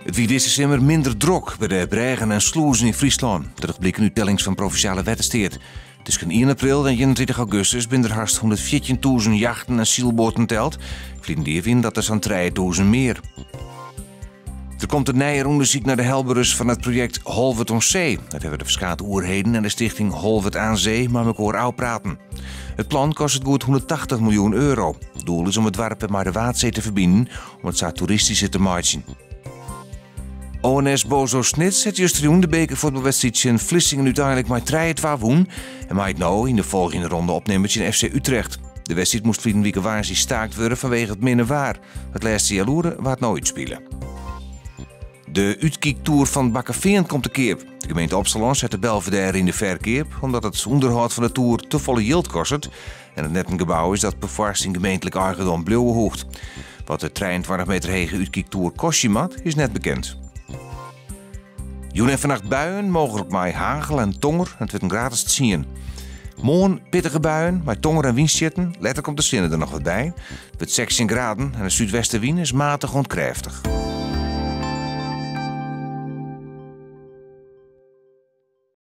Het wie deze zomer minder druk bij de bregen en sluizen in Friesland. Dat blijkt uit tellings van Provinciale Wettensteert. Tussen 1 april en 31 augustus zijn er haast 114.000 jachten en zeilboten teld. Vliegen die in dat er zo'n 3.000 meer. Er komt een nieuw onderzoek naar de helberers van het project Holwert on Zee. Dat hebben de verschillende oerheden en de stichting Holwert aan Zee maar met elkaar praten. Het plan kost het goed 180 miljoen euro. Het doel is om het dorp met de Waadzee te verbinden om het zo toeristischer te maken. ONS Bozo Snits het juist de bekervoetbalwedstrijd in Vlissingen uiteindelijk maar 3-2 woen en maakt nou in de volgende ronde opnemen in FC Utrecht. De wedstrijd moest vliegen weken waar ze staakt worden vanwege het minder waar. Het laatste jaloeren waar het nooit spelen. De uitkiektoer van Bakkeveen komt te keer. De gemeente Opstelon zet de Belvedere in de verkeer omdat het onderhoud van de toer te volle yield kost. En het net een gebouw is dat bevarst in gemeentelijk eigendom Bleuwenhoogd. Wat de 23 meter hege uitkiektoer kost is net bekend. Joen en vannacht buien, mogelijk met hagel en tonger. Het wordt een gratis te zien. Morgen pittige buien, met tonger en windstjetten. Letterlijk komt de zinnen er nog wat bij. Het wordt 16 graden en de zuidwestenwind is matig ontkräftig.